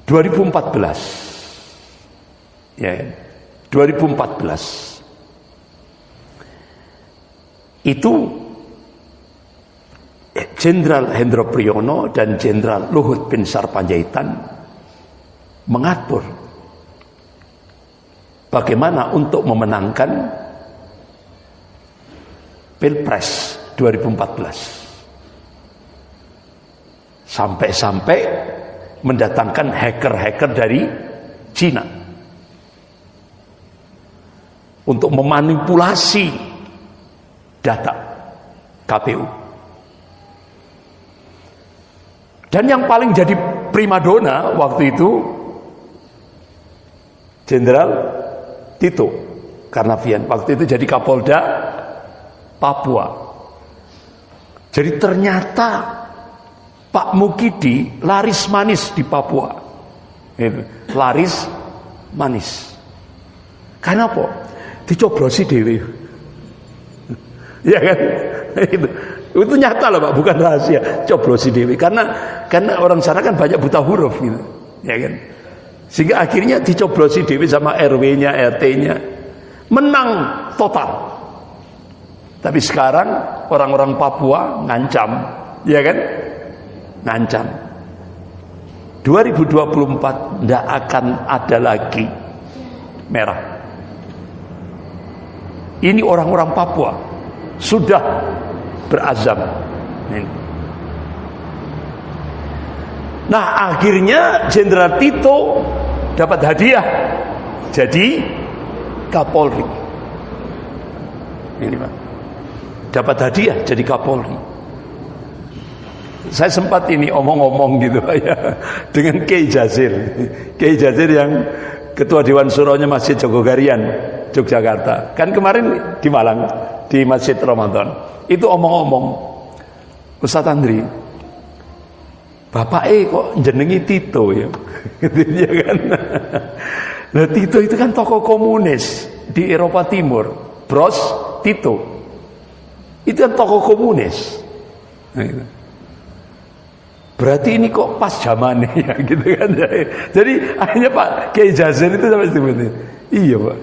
2014. Ya, 2014. Itu Jenderal Hendro Priyono dan Jenderal Luhut bin Sarpanjaitan mengatur bagaimana untuk memenangkan Pilpres 2014. Sampai-sampai mendatangkan hacker-hacker dari Cina untuk memanipulasi data KPU. Dan yang paling jadi primadona waktu itu Jenderal Tito Karnavian, waktu itu jadi Kapolda Papua. Jadi ternyata Pak Mukidi laris manis di Papua. Laris manis. Karena apa? Dicoblosi dewe. Ya kan? Itu nyata loh Pak, bukan rahasia. Coblosi dewe. Karena orang sana kan banyak buta huruf gitu. Ya kan? Sehingga akhirnya dicoblosi dewe sama RW-nya, RT-nya. Menang total. Tapi sekarang orang-orang Papua ngancam, ya kan? Ngancam 2024 tidak akan ada lagi merah. Ini orang-orang Papua sudah berazam. Nah akhirnya Jenderal Tito dapat hadiah jadi Kapolri. Ini Pak, dapat hadiah jadi Kapolri. Saya sempat ini omong-omong gitu ya dengan Kiai Jazir. Kiai Jazir yang Ketua Dewan Suronya Masjid Jogogarian, Yogyakarta. Kan kemarin di Malang di Masjid Ramadan. Itu omong-omong, Ustaz Andri, Bapak kok jenengi Tito ya, ya kan? Nah Tito itu kan tokoh komunis di Eropa Timur, Bros Tito, itu kan tokoh komunis. Nah, itu. Berarti ini kok pas zamannya ya, gitu kan? Jadi akhirnya Pak Kiai Jazir itu sampai seperti, iya Pak,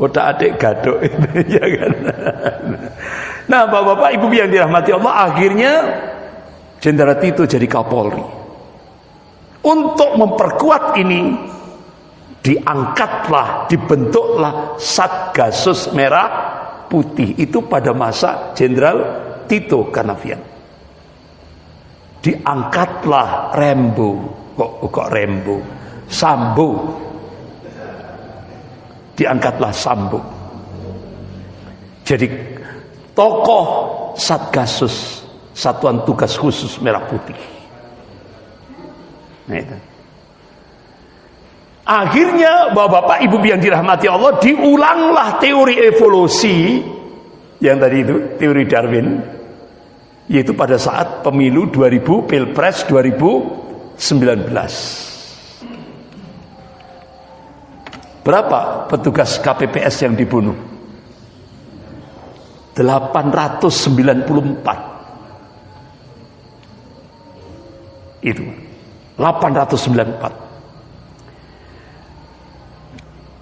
udah adik gadok itu, ya kan? Nah bapak-bapak ibu yang dirahmati Allah, akhirnya Jenderal Tito jadi Kapolri. Untuk memperkuat ini, diangkatlah, dibentuklah Satgasus Merah Putih itu pada masa Jenderal Tito Karnavian. Diangkatlah Rembo, kok Rembo, Sambo. Diangkatlah Sambo. Jadi tokoh Satgasus, Satuan Tugas Khusus Merah Putih. Nah, itu. Akhirnya bapak-bapak ibu yang dirahmati Allah, diulanglah teori evolusi yang tadi itu, teori Darwin, yaitu pada saat pemilu 2000, Pilpres 2019. Berapa petugas KPPS yang dibunuh? 894. Itu 894.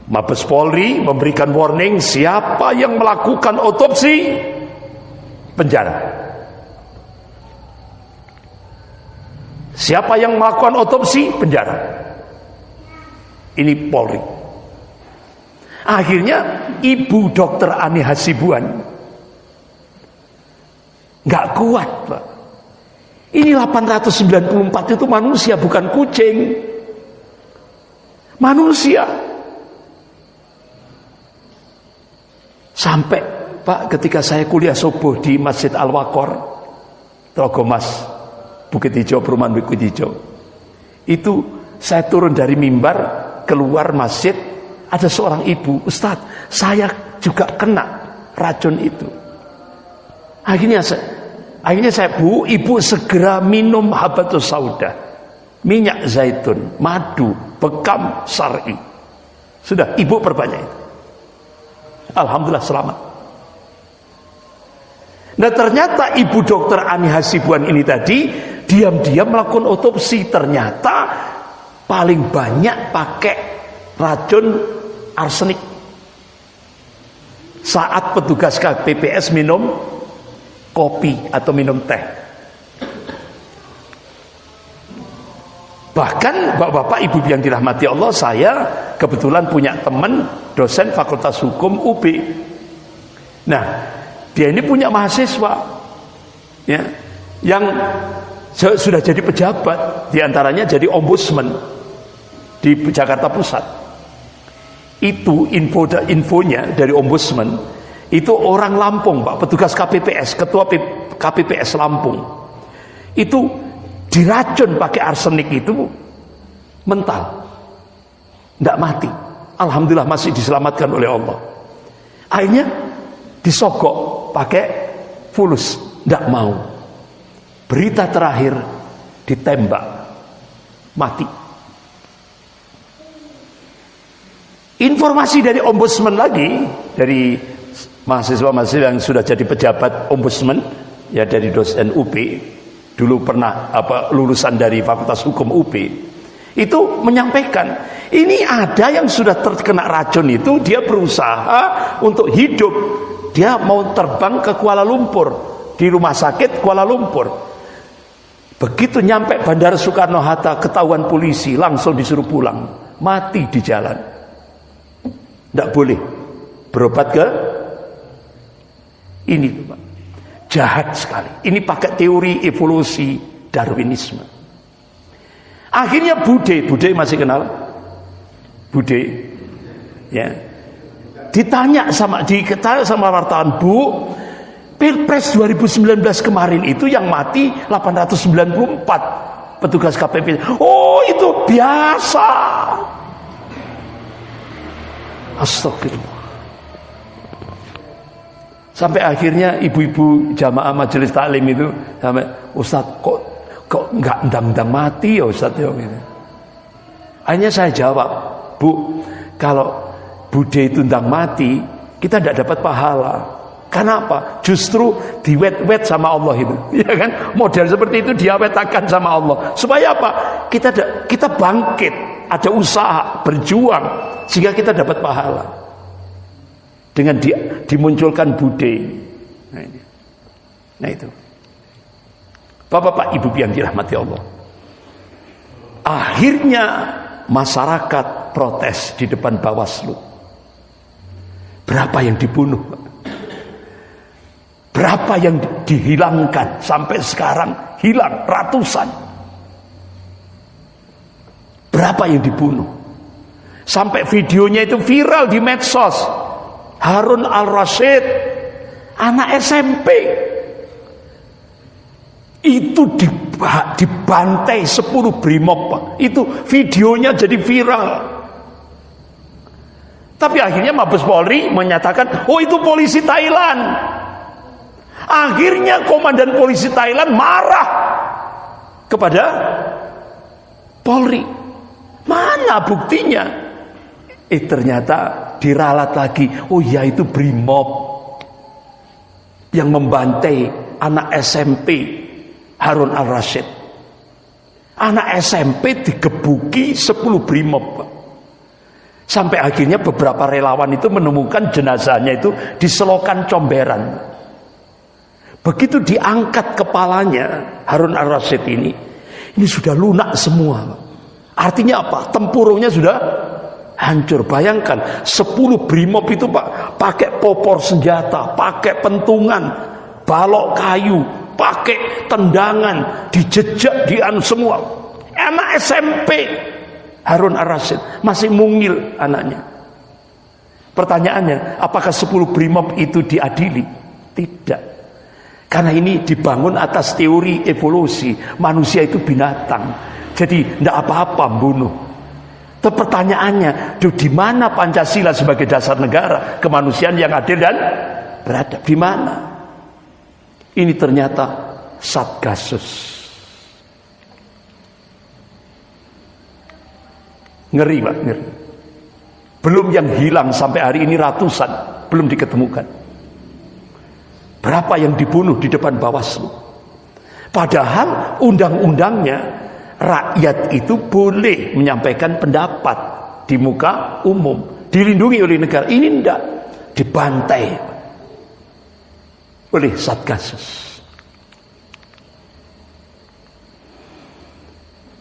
Mabes Polri memberikan warning, siapa yang melakukan otopsi penjara. Siapa yang melakukan otopsi penjara. Ini Polri. Akhirnya Ibu Dr. Ani Hasibuan nggak kuat Pak. Ini 894 itu manusia, bukan kucing. Manusia. Sampai Pak ketika saya kuliah subuh di Masjid Al-Waqor Trogomas Bukit Hijau, perumahan Bukit Hijau, itu saya turun dari mimbar keluar masjid, ada seorang ibu, Ustaz, saya juga kena racun itu. Akhirnya saya, Bu, ibu segera minum habatus sauda, minyak zaitun, madu, bekam syar'i. Sudah, ibu perbanyak itu. Alhamdulillah selamat. Nah ternyata Ibu Dr. Ani Hasibuan ini tadi diam-diam melakukan otopsi. Ternyata paling banyak pakai racun arsenik. Saat petugas KPPS minum kopi atau minum teh. Bahkan bapak-bapak ibu yang dirahmati Allah, saya kebetulan punya teman dosen Fakultas Hukum UB. Nah, dia ini punya mahasiswa ya, yang sudah jadi pejabat, diantaranya jadi ombudsman di Jakarta Pusat. Itu infonya dari ombudsman, itu orang Lampung Pak, petugas KPPS, ketua KPPS Lampung. Itu diracun pakai arsenik, itu mental, tidak mati. Alhamdulillah masih diselamatkan oleh Allah. Akhirnya disogok pakai fulus, tidak mau. Berita terakhir ditembak, mati. Informasi dari ombudsman lagi, dari mahasiswa-mahasiswa yang sudah jadi pejabat ombudsman, ya dari dosen UB, dulu pernah lulusan dari Fakultas Hukum UB, itu menyampaikan ini ada yang sudah terkena racun, itu dia berusaha untuk hidup, dia mau terbang ke Kuala Lumpur, di rumah sakit Kuala Lumpur. Begitu nyampe Bandara Soekarno-Hatta ketahuan polisi, langsung disuruh pulang, mati di jalan. Tidak boleh berobat ke ini Pak. Jahat sekali. Ini pakai teori evolusi Darwinisme. Akhirnya Bude masih kenal? Bude, ya. Ditanya sama wartawan, Bu, Pilpres 2019 kemarin itu yang mati 894 petugas KPP. Oh, itu biasa. Astagfirullah. Sampai akhirnya ibu-ibu jamaah majelis taklim itu sampai, Ustaz kok nggak ndang-ndang mati ya Ustaz ya gitu. Akhirnya saya jawab, Bu, kalau Bude itu ndang mati, kita tidak dapat pahala. Kenapa? Justru diwet-wet sama Allah itu, ya kan? Model seperti itu diawetakan sama Allah. Supaya apa? Kita bangkit, ada usaha, berjuang, sehingga kita dapat pahala. Dengan dimunculkan Bude. Nah itu. Bapak-bapak ibu yang dirahmati Allah. Akhirnya masyarakat protes di depan Bawaslu. Berapa yang dibunuh? Berapa yang dihilangkan? Sampai sekarang hilang ratusan. Berapa yang dibunuh? Sampai videonya itu viral di medsos. Harun Al-Rashid, anak SMP, itu dibantai 10 brimob Pak. Itu videonya jadi viral. Tapi akhirnya Mabes Polri menyatakan, oh itu polisi Thailand. Akhirnya komandan polisi Thailand marah kepada Polri. Mana buktinya? Ternyata diralat lagi. Oh ya, itu brimob yang membantai anak SMP Harun Al-Rashid. Anak SMP digebuki 10 brimob. Sampai akhirnya beberapa relawan itu menemukan jenazahnya itu di selokan Comberan. Begitu diangkat kepalanya Harun Al-Rashid ini sudah lunak semua. Artinya apa? Tempurungnya sudah hancur. Bayangkan 10 brimob itu Pak, pakai popor senjata, pakai pentungan, balok kayu, pakai tendangan, dijejak semua. Anak SMP Harun Al-Rashid, masih mungil anaknya. Pertanyaannya, apakah 10 brimob itu diadili? Tidak. Karena ini dibangun atas teori evolusi, manusia itu binatang. Jadi tidak apa-apa membunuh. Pertanyaannya, di mana Pancasila sebagai dasar negara, kemanusiaan yang adil dan beradab? Di mana? Ini ternyata Satgasus. Ngeri Pak, ngeri. Belum yang hilang sampai hari ini ratusan, belum diketemukan. Berapa yang dibunuh di depan Bawaslu? Padahal undang-undangnya rakyat itu boleh menyampaikan pendapat di muka umum, dilindungi oleh negara. Ini enggak, dibantai oleh Satgasus.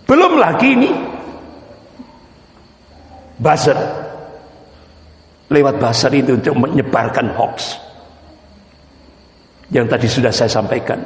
Belum lagi ini buzzer, lewat buzzer itu untuk menyebarkan hoax yang tadi sudah saya sampaikan.